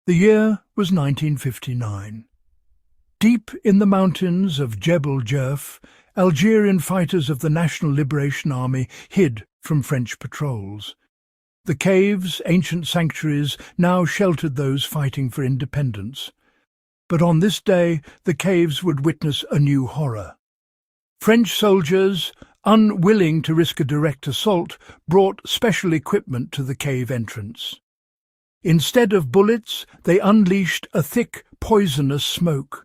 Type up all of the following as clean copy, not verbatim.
The year was 1959. Deep in the mountains of Jebel Jerf, Algerian fighters of the National Liberation Army hid from French patrols. The caves, ancient sanctuaries, now sheltered those fighting for independence. But on this day, the caves would witness a new horror. French soldiers, unwilling to risk a direct assault, brought special equipment to the cave entrance. Instead of bullets, they unleashed a thick, poisonous smoke,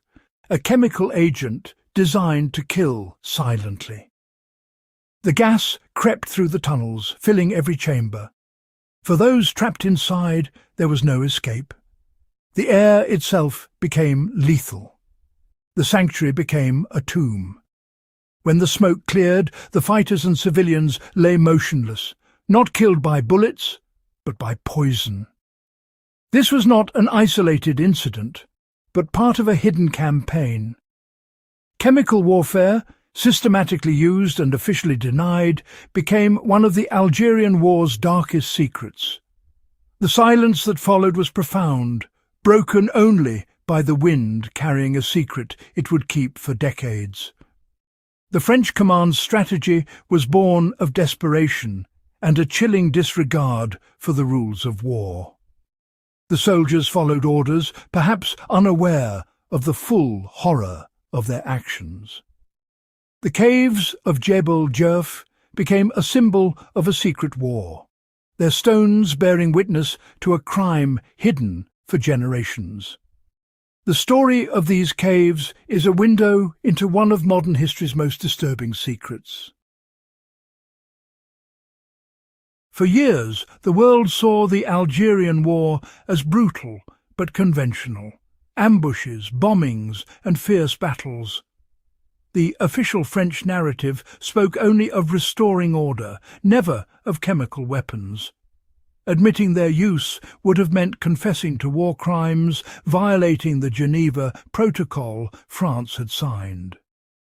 a chemical agent designed to kill silently. The gas crept through the tunnels, filling every chamber. For those trapped inside, there was no escape. The air itself became lethal. The sanctuary became a tomb. When the smoke cleared, the fighters and civilians lay motionless, not killed by bullets, but by poison. This was not an isolated incident, but part of a hidden campaign. Chemical warfare, systematically used and officially denied, became one of the Algerian War's darkest secrets. The silence that followed was profound, broken only by the wind carrying a secret it would keep for decades. The French command's strategy was born of desperation and a chilling disregard for the rules of war. The soldiers followed orders, perhaps unaware of the full horror of their actions. The caves of Jebel Jerf became a symbol of a secret war, their stones bearing witness to a crime hidden for generations. The story of these caves is a window into one of modern history's most disturbing secrets. For years, the world saw the Algerian War as brutal but conventional. Ambushes, bombings, and fierce battles. The official French narrative spoke only of restoring order, never of chemical weapons. Admitting their use would have meant confessing to war crimes, violating the Geneva Protocol France had signed.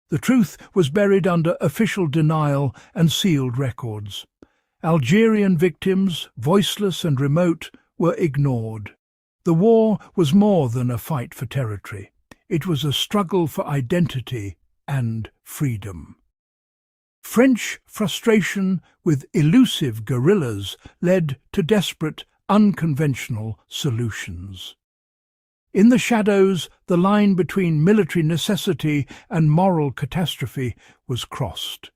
The truth was buried under official denial and sealed records. Algerian victims, voiceless and remote, were ignored. The war was more than a fight for territory. It was a struggle for identity and freedom. French frustration with elusive guerrillas led to desperate, unconventional solutions. In the shadows, the line between military necessity and moral catastrophe was crossed.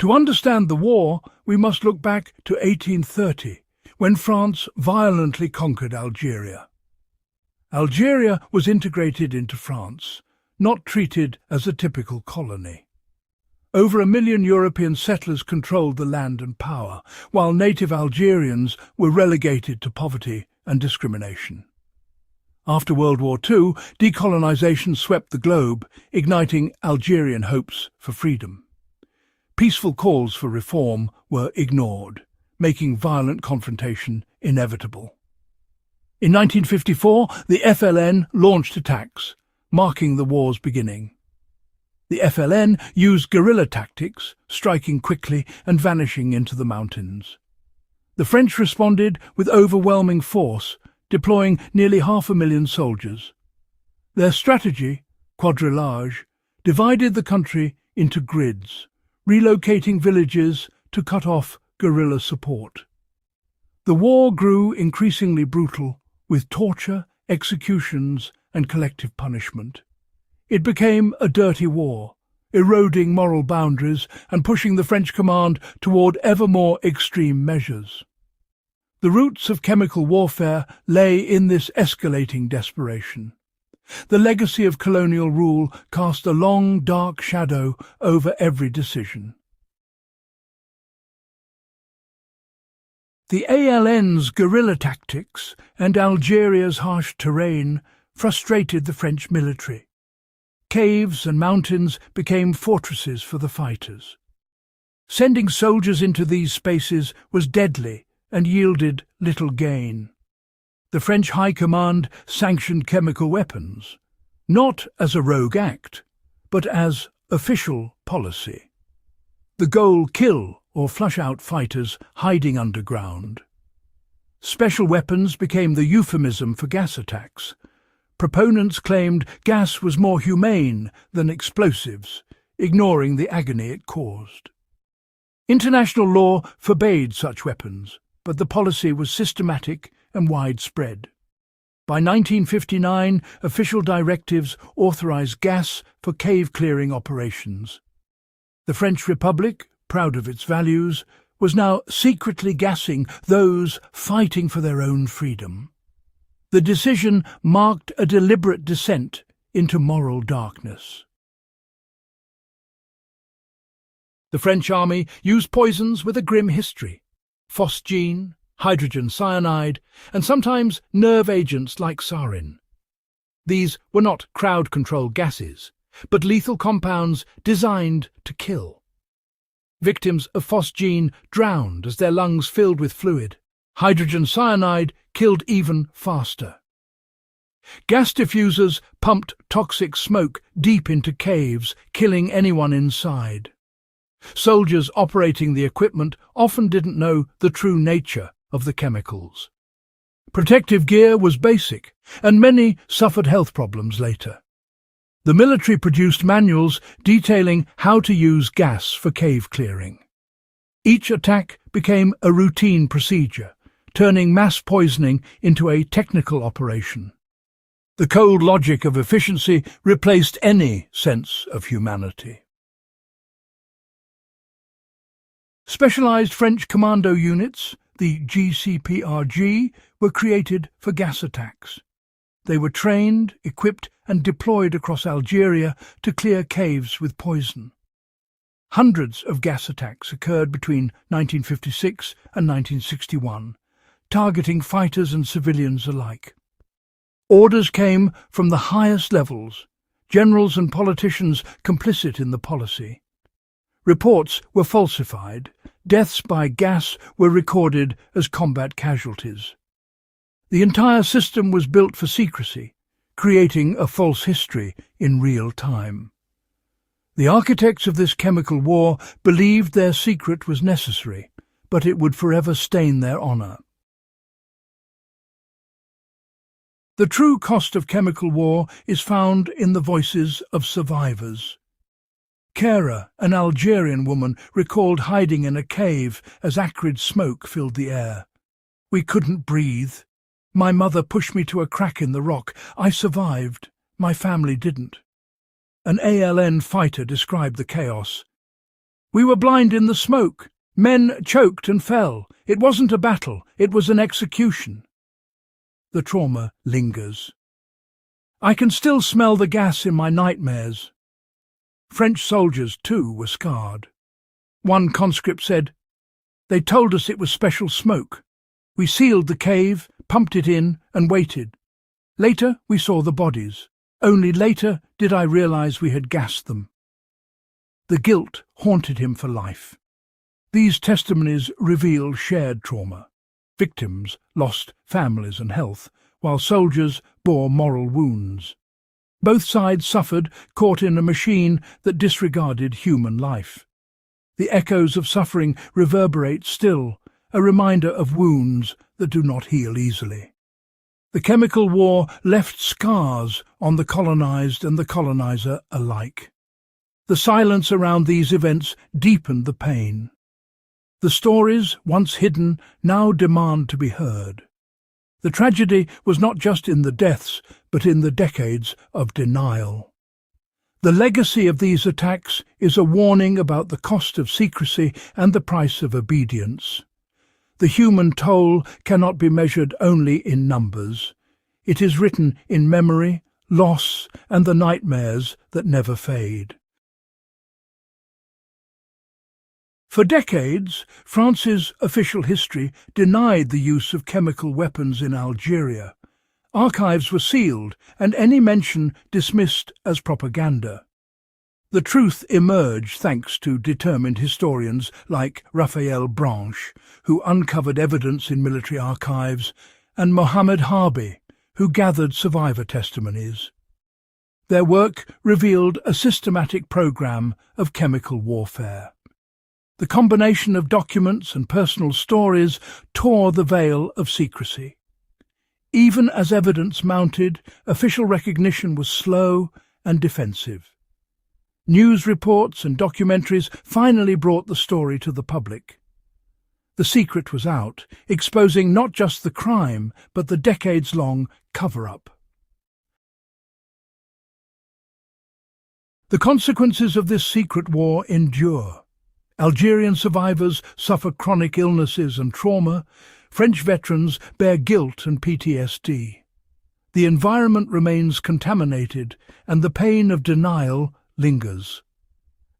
To understand the war, we must look back to 1830, when France violently conquered Algeria. Algeria was integrated into France, not treated as a typical colony. Over 1 million European settlers controlled the land and power, while native Algerians were relegated to poverty and discrimination. After World War II, decolonization swept the globe, igniting Algerian hopes for freedom. Peaceful calls for reform were ignored, making violent confrontation inevitable. In 1954, the FLN launched attacks, marking the war's beginning. The FLN used guerrilla tactics, striking quickly and vanishing into the mountains. The French responded with overwhelming force, deploying nearly 500,000 soldiers. Their strategy, quadrillage, divided the country into grids, relocating villages to cut off guerrilla support. The war grew increasingly brutal, with torture, executions, and collective punishment. It became a dirty war, eroding moral boundaries and pushing the French command toward ever more extreme measures. The roots of chemical warfare lay in this escalating desperation. The legacy of colonial rule cast a long, dark shadow over every decision. The ALN's guerrilla tactics and Algeria's harsh terrain frustrated the French military. Caves and mountains became fortresses for the fighters. Sending soldiers into these spaces was deadly and yielded little gain. The French High Command sanctioned chemical weapons, not as a rogue act, but as official policy. The goal: kill or flush out fighters hiding underground. Special weapons became the euphemism for gas attacks. Proponents claimed gas was more humane than explosives, ignoring the agony it caused. International law forbade such weapons, but the policy was systematic and widespread. By 1959, official directives authorized gas for cave-clearing operations. The French Republic, proud of its values, was now secretly gassing those fighting for their own freedom. The decision marked a deliberate descent into moral darkness. The French army used poisons with a grim history: phosgene, hydrogen cyanide, and sometimes nerve agents like sarin. These were not crowd-control gases, but lethal compounds designed to kill. Victims of phosgene drowned as their lungs filled with fluid. Hydrogen cyanide killed even faster. Gas diffusers pumped toxic smoke deep into caves, killing anyone inside. Soldiers operating the equipment often didn't know the true nature of the chemicals. Protective gear was basic, and many suffered health problems later. The military produced manuals detailing how to use gas for cave clearing. Each attack became a routine procedure, turning mass poisoning into a technical operation. The cold logic of efficiency replaced any sense of humanity. Specialized French commando units, the GCPRG, were created for gas attacks. They were trained, equipped, and deployed across Algeria to clear caves with poison. Hundreds of gas attacks occurred between 1956 and 1961, targeting fighters and civilians alike. Orders came from the highest levels, generals and politicians complicit in the policy. Reports were falsified. Deaths by gas were recorded as combat casualties. The entire system was built for secrecy, creating a false history in real time. The architects of this chemical war believed their secret was necessary, but it would forever stain their honor. The true cost of chemical war is found in the voices of survivors. Kara, an Algerian woman, recalled hiding in a cave as acrid smoke filled the air. "We couldn't breathe. My mother pushed me to a crack in the rock. I survived. My family didn't." An ALN fighter described the chaos. "We were blind in the smoke. Men choked and fell. It wasn't a battle. It was an execution." The trauma lingers. "I can still smell the gas in my nightmares." French soldiers, too, were scarred. One conscript said, "They told us it was special smoke. We sealed the cave, pumped it in, and waited. Later we saw the bodies. Only later did I realize we had gassed them." The guilt haunted him for life. These testimonies reveal shared trauma. Victims lost families and health, while soldiers bore moral wounds. Both sides suffered, caught in a machine that disregarded human life. The echoes of suffering reverberate still, a reminder of wounds that do not heal easily. The chemical war left scars on the colonized and the colonizer alike. The silence around these events deepened the pain. The stories, once hidden, now demand to be heard. The tragedy was not just in the deaths, but in the decades of denial. The legacy of these attacks is a warning about the cost of secrecy and the price of obedience. The human toll cannot be measured only in numbers. It is written in memory, loss, and the nightmares that never fade. For decades, France's official history denied the use of chemical weapons in Algeria. Archives were sealed, and any mention dismissed as propaganda. The truth emerged thanks to determined historians like Raphael Branche, who uncovered evidence in military archives, and Mohammed Harbi, who gathered survivor testimonies. Their work revealed a systematic program of chemical warfare. The combination of documents and personal stories tore the veil of secrecy. Even as evidence mounted, official recognition was slow and defensive. News reports and documentaries finally brought the story to the public. The secret was out, exposing not just the crime, but the decades-long cover-up. The consequences of this secret war endure. Algerian survivors suffer chronic illnesses and trauma. French veterans bear guilt and PTSD. The environment remains contaminated, and the pain of denial lingers.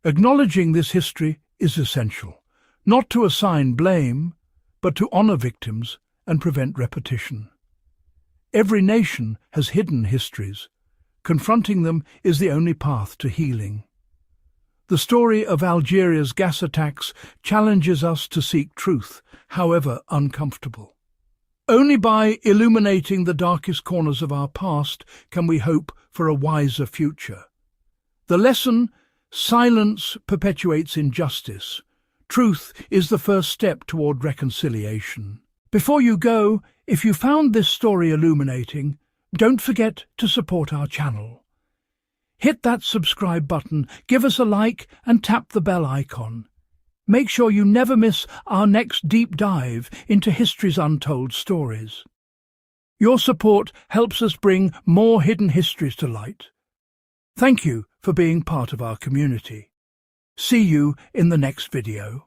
Acknowledging this history is essential, not to assign blame, but to honor victims and prevent repetition. Every nation has hidden histories. Confronting them is the only path to healing. The story of Algeria's gas attacks challenges us to seek truth, however uncomfortable. Only by illuminating the darkest corners of our past can we hope for a wiser future. The lesson: silence perpetuates injustice. Truth is the first step toward reconciliation. Before you go, if you found this story illuminating, don't forget to support our channel. Hit that subscribe button, give us a like, and tap the bell icon. Make sure you never miss our next deep dive into history's untold stories. Your support helps us bring more hidden histories to light. Thank you for being part of our community. See you in the next video.